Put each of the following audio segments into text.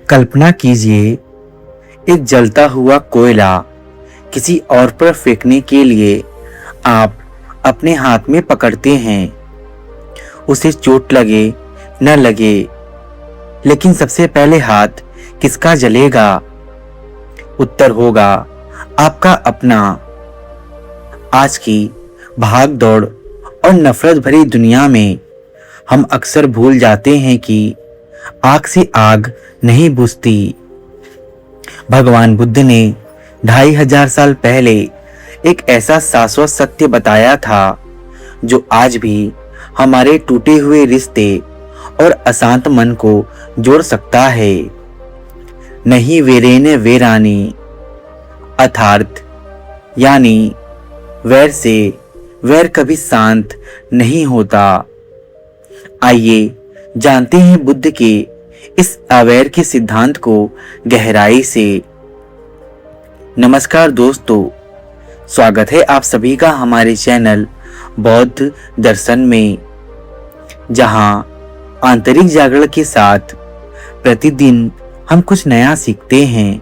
कल्पना कीजिए, एक जलता हुआ कोयला किसी और पर फेंकने के लिए आप अपने हाथ में पकड़ते हैं। उसे चोट लगे न लगे, लेकिन सबसे पहले हाथ किसका जलेगा? उत्तर होगा आपका अपना। आज की भाग दौड़ और नफरत भरी दुनिया में हम अक्सर भूल जाते हैं कि आग से आग नहीं बुझती। भगवान बुद्ध ने 2500 साल पहले एक ऐसा शाश्वत सत्य बताया था जो आज भी हमारे टूटे हुए रिश्ते और अशांत मन को जोड़ सकता है। नहीं वेरेन वेरानी, अर्थात यानी वैर से वैर कभी शांत नहीं होता। आइए जानते हैं बुद्ध के इस अवैर के सिद्धांत को गहराई से। नमस्कार दोस्तों, स्वागत है आप सभी का हमारे चैनल बौद्ध दर्शन में, जहां आंतरिक जागरण के साथ प्रतिदिन हम कुछ नया सीखते हैं।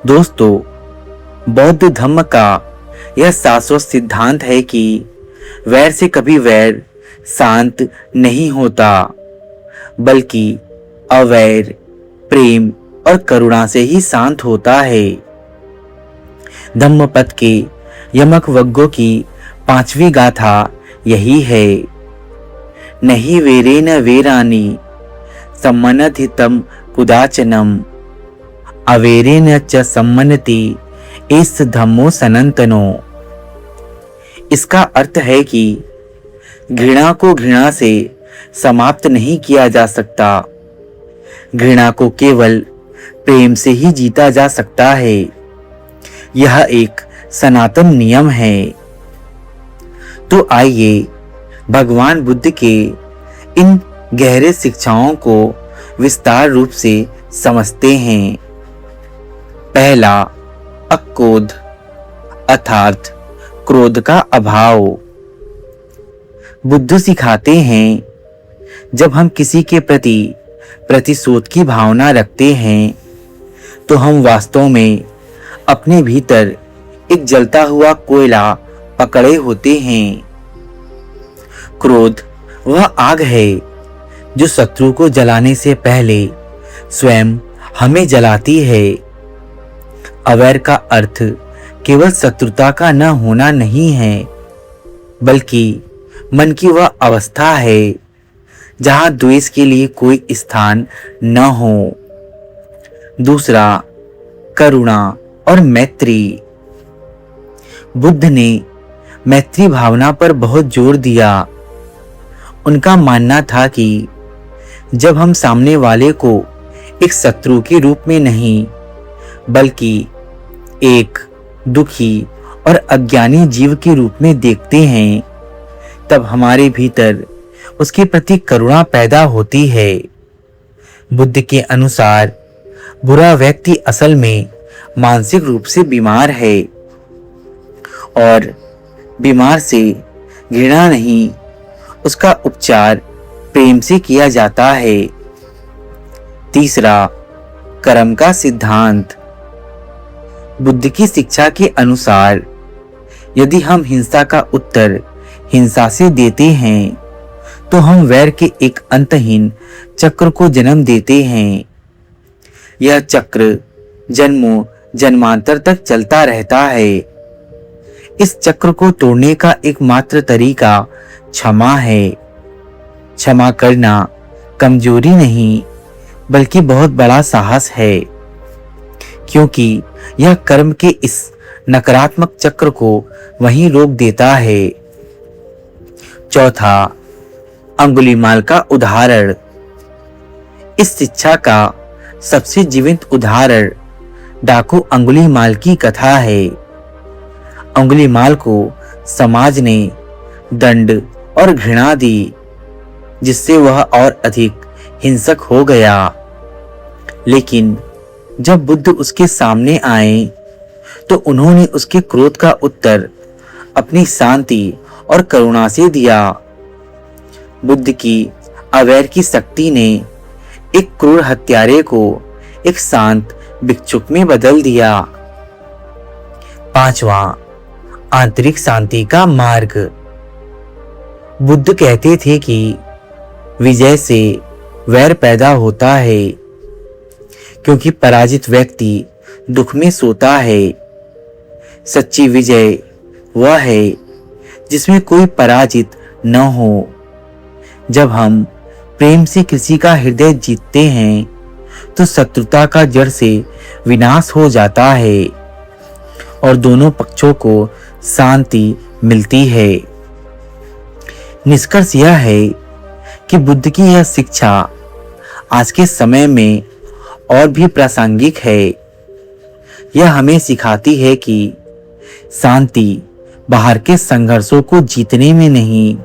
दोस्तों, बौद्ध धर्म का यह शाश्वत सिद्धांत है कि वैर से कभी वैर शांत नहीं होता, बल्कि अवैर प्रेम और करुणा से ही शांत होता है। धम्मपद के यमक वग्गों की 5वीं गाथा यही है। नहीं वेरेन वेरानी सम्मनथितम कुदाचनम अवेरेन च सम्मनति एस धम्मो सनातनो। इसका अर्थ है कि घृणा को घृणा से समाप्त नहीं किया जा सकता। घृणा को केवल प्रेम से ही जीता जा सकता है। यह एक सनातन नियम है। तो आइए भगवान बुद्ध के इन गहरे शिक्षाओं को विस्तार रूप से समझते हैं। पहला, अक्रोध अर्थात क्रोध का अभाव। बुद्ध सिखाते हैं, जब हम किसी के प्रति प्रतिशोध की भावना रखते हैं तो हम वास्तव में अपने भीतर एक जलता हुआ कोयला पकड़े होते हैं। क्रोध वह आग है जो शत्रु को जलाने से पहले स्वयं हमें जलाती है। अवैर का अर्थ केवल शत्रुता का न होना नहीं है, बल्कि मन की वह अवस्था है जहां द्वेष के लिए कोई स्थान न हो। दूसरा, करुणा और मैत्री। बुद्ध ने मैत्री भावना पर बहुत जोर दिया। उनका मानना था कि जब हम सामने वाले को एक शत्रु के रूप में नहीं, बल्कि एक दुखी और अज्ञानी जीव के रूप में देखते हैं, तब हमारे भीतर उसके प्रति करुणा पैदा होती है। बुद्ध के अनुसार बुरा व्यक्ति असल में मानसिक रूप से बीमार है, और बीमार से घृणा नहीं, उसका उपचार प्रेम से किया जाता है। तीसरा, कर्म का सिद्धांत। बुद्ध की शिक्षा के अनुसार यदि हम हिंसा का उत्तर हिंसा से देते हैं तो हम वैर के एक अंतहीन चक्र को जन्म देते हैं। यह चक्र जन्मों जन्मांतर तक चलता रहता है। इस चक्र को तोड़ने का एकमात्र तरीका क्षमा है। क्षमा करना कमजोरी नहीं, बल्कि बहुत बड़ा साहस है, क्योंकि यह कर्म के इस नकारात्मक चक्र को वहीं रोक देता है। चौथा, अंगुलीमाल का उदाहरण। इस शिक्षा का सबसे जीवंत उदाहरण डाकू अंगुलीमाल की कथा है। अंगुलीमाल को समाज ने दंड और घृणा दी, जिससे वह और अधिक हिंसक हो गया। लेकिन जब बुद्ध उसके सामने आए तो उन्होंने उसके क्रोध का उत्तर अपनी शांति और करुणा से दिया। बुद्ध की अवैर की शक्ति ने एक क्रूर हत्यारे को एक शांत भिक्षुक में बदल दिया। 5वां, आंतरिक शांति का मार्ग। बुद्ध कहते थे कि विजय से वैर पैदा होता है, क्योंकि पराजित व्यक्ति दुख में सोता है। सच्ची विजय वह है जिसमें कोई पराजित न हो। जब हम प्रेम से किसी का हृदय जीतते हैं तो शत्रुता का जड़ से विनाश हो जाता है और दोनों पक्षों को शांति मिलती है। निष्कर्ष यह है कि बुद्ध की यह शिक्षा आज के समय में और भी प्रासंगिक है। यह हमें सिखाती है कि शांति बाहर के संघर्षों को जीतने में नहीं,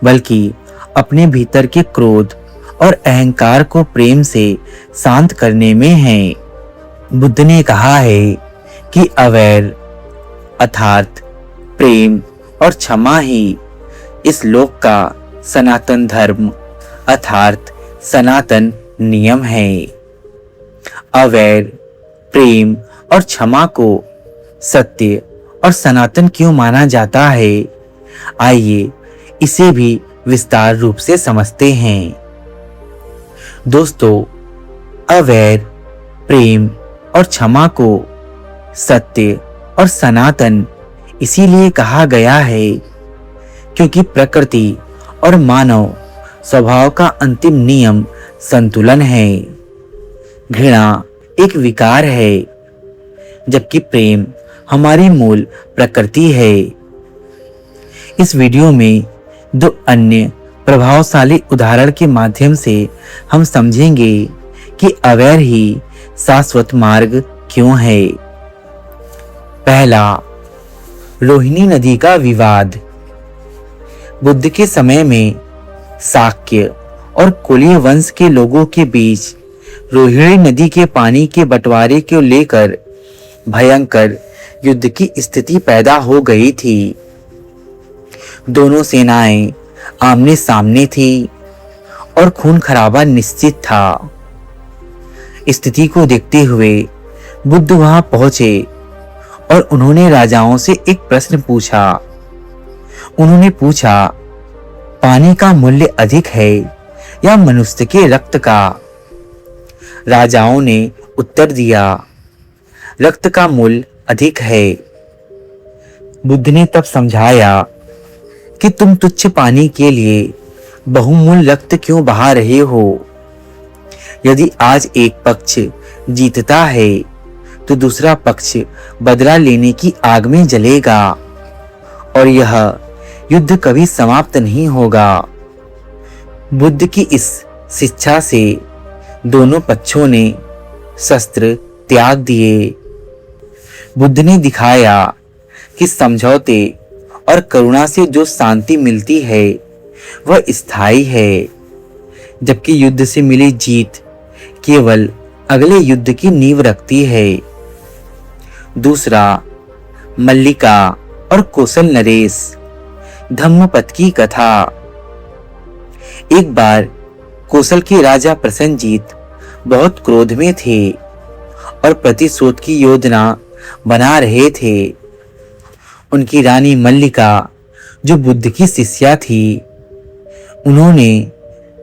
बल्कि अपने भीतर के क्रोध और अहंकार को प्रेम से शांत करने में है। बुद्ध ने कहा है कि अवैर अर्थात प्रेम और क्षमा ही इस लोक का सनातन धर्म अर्थात सनातन नियम है। अवैर, प्रेम और क्षमा को सत्य और सनातन क्यों माना जाता है, आइए इसे भी विस्तार रूप से समझते हैं। दोस्तों, अवैर, प्रेम और क्षमा को सत्य और सनातन इसीलिए कहा गया है क्योंकि प्रकृति और मानव स्वभाव का अंतिम नियम संतुलन है। घृणा एक विकार है, जबकि प्रेम हमारी मूल प्रकृति है। इस वीडियो में 2 अन्य प्रभावशाली उदाहरण के माध्यम से हम समझेंगे कि अवैर ही शाश्वत मार्ग क्यों है। पहला, रोहिणी नदी का विवाद। बुद्ध के समय में शाक्य और कुलीय वंश के लोगों के बीच रोहिणी नदी के पानी के बंटवारे को लेकर भयंकर युद्ध की स्थिति पैदा हो गई थी। दोनों सेनाएं आमने सामने थी और खून खराबा निश्चित था। स्थिति को देखते हुए बुद्ध वहां पहुंचे और उन्होंने राजाओं से एक प्रश्न पूछा। उन्होंने पूछा, पानी का मूल्य अधिक है या मनुष्य के रक्त का? राजाओं ने उत्तर दिया, रक्त का मूल्य अधिक है। बुद्ध ने तब समझाया कि तुम तुच्छ पानी के लिए बहुमूल्य रक्त क्यों बहा रहे हो। यदि आज एक पक्ष जीतता है तो दूसरा पक्ष बदला लेने की आग में जलेगा और यह युद्ध कभी समाप्त नहीं होगा। बुद्ध की इस शिक्षा से दोनों पक्षों ने शस्त्र त्याग दिए। बुद्ध ने दिखाया कि समझौते और करुणा से जो शांति मिलती है वह स्थायी है, जबकि युद्ध से मिली जीत केवल अगले युद्ध की नींव रखती है। दूसरा, मल्लिका और कौशल नरेश। धम्मपद की कथा। एक बार कौशल के राजा प्रसन्नजीत बहुत क्रोध में थे और प्रतिशोध की योजना बना रहे थे। उनकी रानी मल्लिका, जो बुद्ध की शिष्या थी, उन्होंने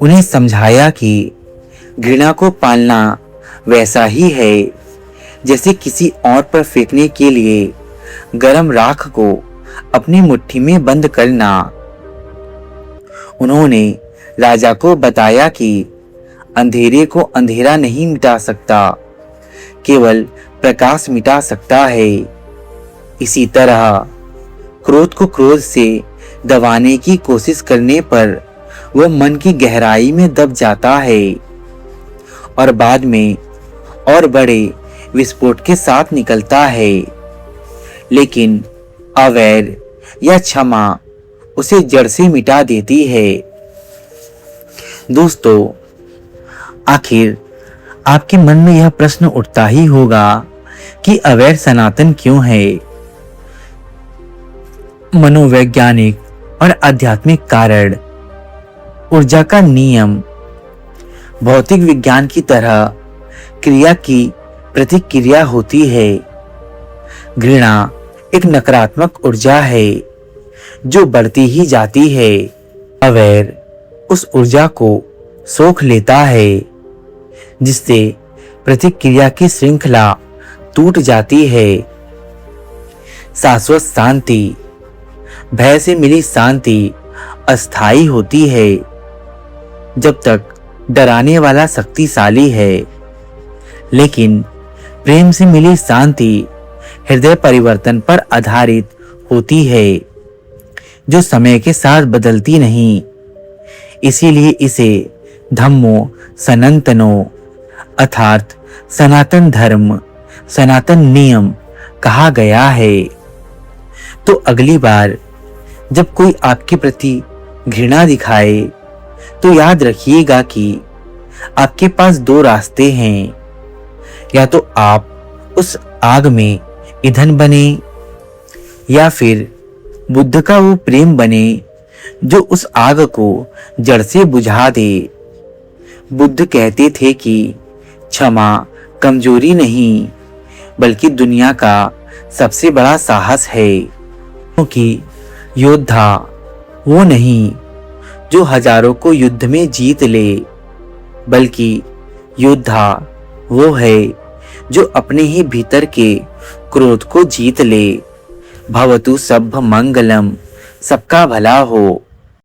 उन्हें समझाया कि घृणा को पालना वैसा ही है जैसे किसी और पर फेंकने के लिए गरम राख को अपनी मुट्ठी में बंद करना। उन्होंने राजा को बताया कि अंधेरे को अंधेरा नहीं मिटा सकता, केवल प्रकाश मिटा सकता है। इसी तरह क्रोध को क्रोध से दबाने की कोशिश करने पर वह मन की गहराई में दब जाता है और बाद में और बड़े विस्फोट के साथ निकलता है। लेकिन अवैर या क्षमा उसे जड़ से मिटा देती है। दोस्तों, आखिर आपके मन में यह प्रश्न उठता ही होगा कि अवैर सनातन क्यों है। मनोवैज्ञानिक और आध्यात्मिक कारण, ऊर्जा का नियम, भौतिक विज्ञान की तरह क्रिया की प्रतिक्रिया होती है। घृणा एक नकारात्मक ऊर्जा है जो बढ़ती ही जाती है। अवैर उस ऊर्जा को सोख लेता है, जिससे प्रतिक्रिया की श्रृंखला टूट जाती है। शाश्वत शांति, भय से मिली शांति अस्थायी होती है, जब तक डराने वाला शक्तिशाली है। लेकिन प्रेम से मिली शांति हृदय परिवर्तन पर आधारित होती है, जो समय के साथ बदलती नहीं। इसीलिए इसे धम्मो सनातनो अर्थात सनातन धर्म, सनातन नियम कहा गया है। तो अगली बार जब कोई आपके प्रति घृणा दिखाए तो याद रखिएगा कि आपके पास दो रास्ते हैं। या तो आप उस आग में ईंधन बने, या फिर बुद्ध का वो प्रेम बने जो उस आग को जड़ से बुझा दे। बुद्ध कहते थे कि क्षमा कमजोरी नहीं, बल्कि दुनिया का सबसे बड़ा साहस है। क्योंकि योद्धा वो नहीं जो हजारों को युद्ध में जीत ले, बल्कि योद्धा वो है जो अपने ही भीतर के क्रोध को जीत ले। भवतु सब्ब मंगलम, सबका भला हो।